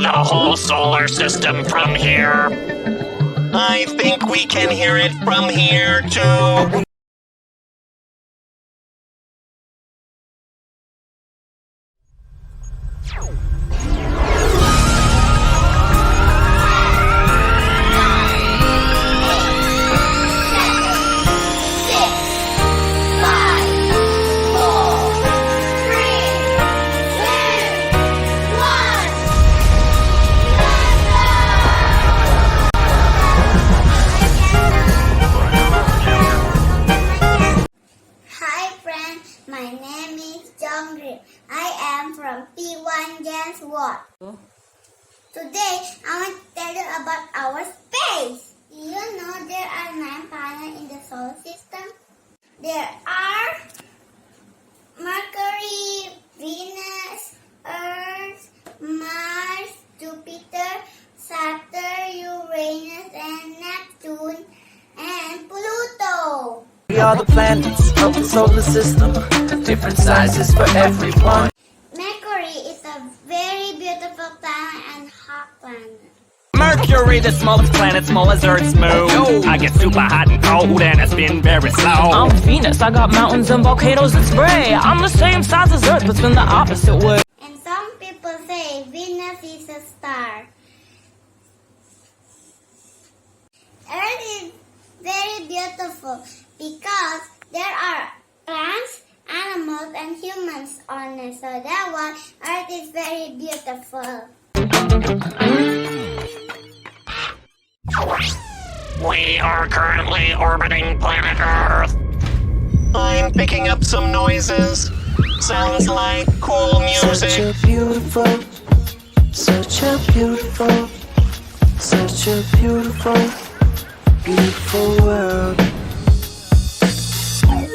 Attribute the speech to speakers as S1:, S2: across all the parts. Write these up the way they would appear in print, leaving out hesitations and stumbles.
S1: the whole solar system from here.
S2: I think we can hear it from here, too.
S3: My name is Jongri. I am from N1-N2. Today, I want to tell you about our space. Do you know there are 9 planets in the solar system? There are Mercury, Venus, Earth, Mars, Jupiter, Saturn, Uranus, and Neptune, and Pluto.
S4: We are the planets of the solar system, different sizes for everyone.
S3: Mercury is a very beautiful planet and hot planet.
S1: Mercury, the smallest planet, small as Earth's moon. I get super hot and cold and I spin very slow.
S5: I'm Venus, I got mountains and volcanoes that spray. I'm the same size as Earth, but spin the opposite way.
S3: And some people say Venus is a star. Earth is very beautiful because there are plants, animals, and humans on it. So that's why Earth is very beautiful.
S1: We are currently orbiting planet Earth.
S2: I'm picking up some noises. Sounds like cool music.
S4: Such a beautiful world.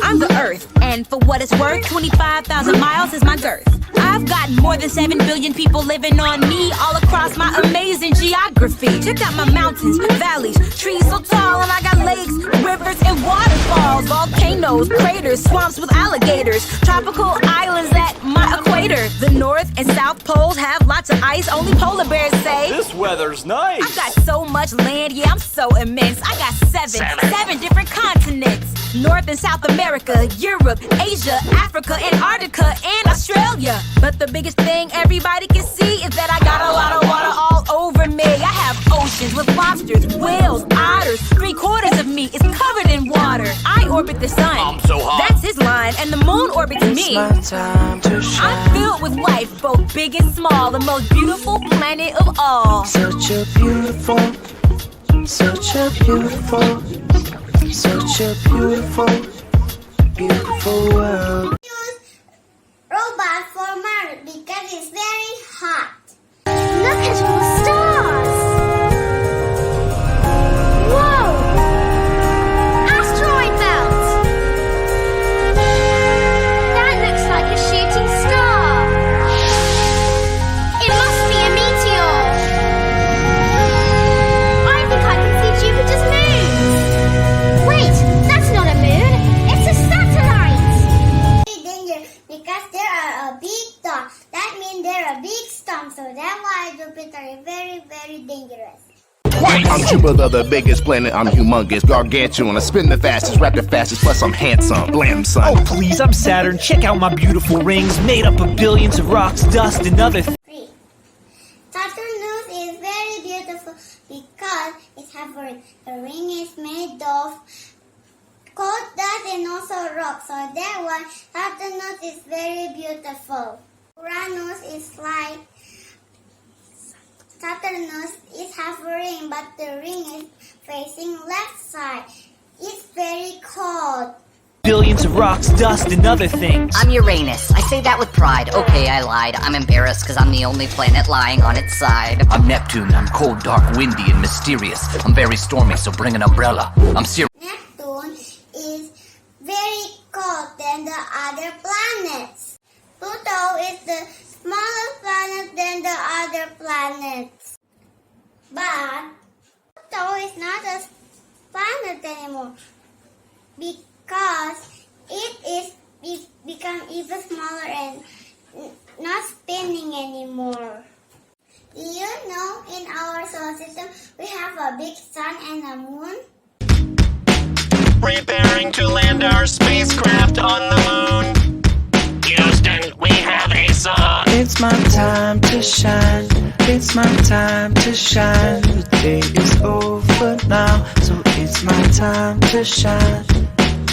S6: I'm the Earth, and for what it's worth, 25,000 miles is my girth. I've got more than 7 billion people living on me all across my amazing geography. Check out my mountains, valleys, trees so tall, and I got lakes, rivers, and waterfalls, volcanoes, craters, swamps with alligators, tropical islands at my equator. The North and South poles have lots of ice, only polar bears say
S7: this weather's nice.
S6: I've got so much land, yeah, I'm so immense. I got seven different continents. North and South America, Europe, Asia, Africa, Antarctica, and Australia. But the biggest thing everybody can see is that I got a lot of water all over me. I have oceans with lobsters, whales, otters. 3/4 of me is covered in water. I orbit the sun.
S1: I'm so hot.
S6: That's his line, and the moon orbits me.
S4: It's my time to shine.
S6: I'm filled with life, both big and small, the most beautiful planet of all.
S4: Such a beautiful world.
S3: Use robot for Mars because it's very hot. Look at all the stars. Whoa! Asteroid belt. That looks like a shooting star. It must be a meteor. I think I can see Jupiter's moons. Wait, that's not a moon. It's a satellite. Very dangerous because there are a big dot. That means there are big storms. So that's why Jupiter is very, very dangerous.
S8: I'm Jupiter, the biggest planet. I'm humongous, gargantuan. I spin the fastest, rap the fastest, plus I'm handsome. Blam, son.
S7: Oh please, I'm Saturn. Check out my beautiful rings, made up of billions of rocks, dust, and other things.
S3: 3. Saturnus is very beautiful because it has a ring. The ring is made of cold dust and also rock. So that's why Saturnus is very beautiful. Uranus is like Saturnus is half a ring, but the ring is facing left side. It's very cold.
S7: Billions of rocks, dust, and other things.
S9: I'm Uranus. I say that with pride. Okay, I lied. I'm embarrassed because I'm the only planet lying on its side.
S10: I'm Neptune. I'm cold, dark, windy, and mysterious. I'm very stormy, so bring an umbrella. I'm serious.
S3: Neptune is very cold than the other planets. Pluto is the smallest planet than the other planets. But Pluto is not a planet anymore because it is become even smaller and not spinning anymore. Do you know in our solar system we have a big sun and a moon?
S2: Preparing to land our spacecraft on the moon. Houston, we have a song.
S4: It's my time to shine. It's my time to shine. The day is over now, so it's my time to shine.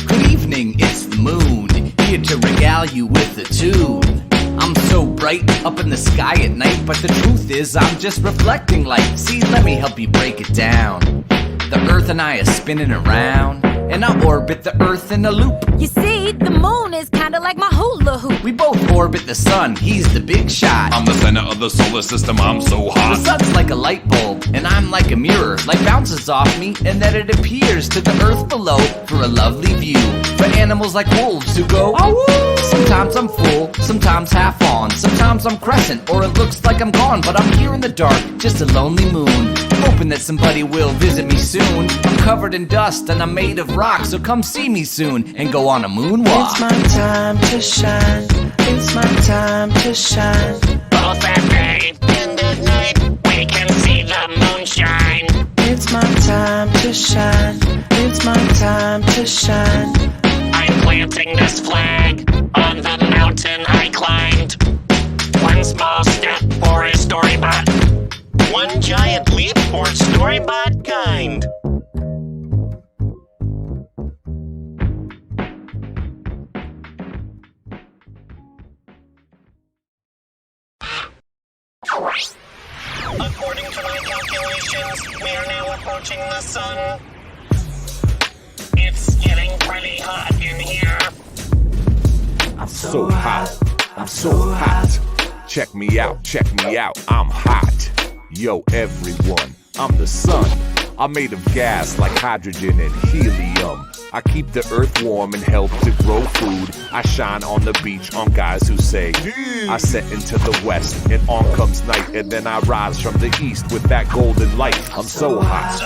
S10: Good evening, it's the moon, here to regale you with a tune. I'm so bright up in the sky at night, but the truth is I'm just reflecting light. See, let me help you break it down. The earth and I are spinning around, and I orbit the earth in a loop.
S6: You see, the moon is kinda like my hula hoop.
S10: We both orbit the sun, he's the big shot.
S11: I'm the center of the solar system, I'm so
S10: The
S11: hot.
S10: sun's like a light bulb, and I'm like a mirror. Light bounces off me, and then it appears to the earth below for a lovely view. For animals like wolves who go, "Awoo!" Sometimes I'm full, sometimes half on. Sometimes I'm crescent, or it looks like I'm gone. But I'm here in the dark, just a lonely moon, hoping that somebody will visit me soon. I'm covered in dust, and I'm made of rock, so come see me soon, and go on a moonwalk.
S4: It's my time to shine. It's my time to shine.
S2: Both at day and at night, we can see the moonshine.
S4: It's my time to shine. It's my time to shine.
S2: I'm planting this flag on the mountain I climbed. One small step for a storybot, one giant leap for storybot kind. According to my calculations, we are now approaching the sun. It's getting pretty hot in here.
S11: I'm so hot. I'm so hot. Check me out, I'm hot. Yo, everyone, I'm the sun. I'm made of gas like hydrogen and helium. I keep the earth warm and help to grow food. I shine on the beach on guys who say, I set into the west and on comes night, and then I rise from the east with that golden light. I'm so hot,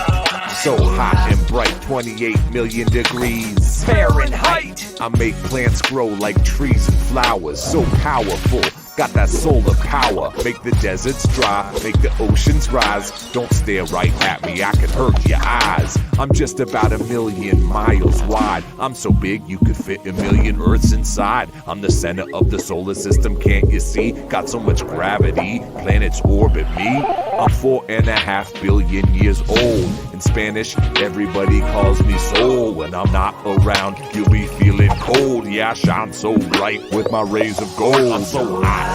S11: so hot and bright, 28 million degrees Fahrenheit. I make plants grow like trees and flowers, so powerful. Got that solar power, make the deserts dry, make the oceans rise. Don't stare right at me, I can hurt your eyes. I'm just about 1 million miles wide. I'm so big you could fit 1 million Earths inside. I'm the center of the solar system, can't you see? Got so much gravity, planets orbit me. I'm 4.5 billion years old. In Spanish, everybody calls me Sol. When I'm not around, you'll be feeling cold. Yeah, I shine so bright with my rays of gold. I'm so hot.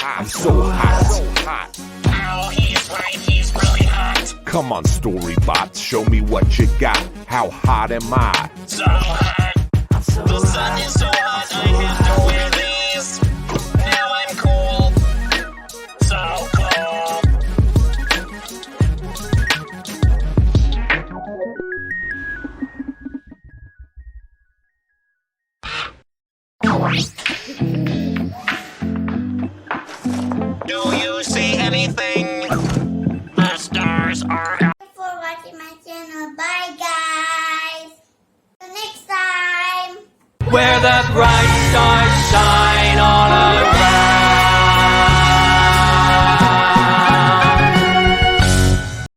S11: I'm so hot.
S2: Oh, he's right, he's really hot.
S11: Come on, storybots, show me what you got. How hot am I?
S2: So hot. The sun is so hot, I have to wear these. Now I'm cool. So cool. Do you see anything? The stars are out.
S3: Thank you for watching my channel. Bye guys. Till next time.
S7: Where the bright stars shine.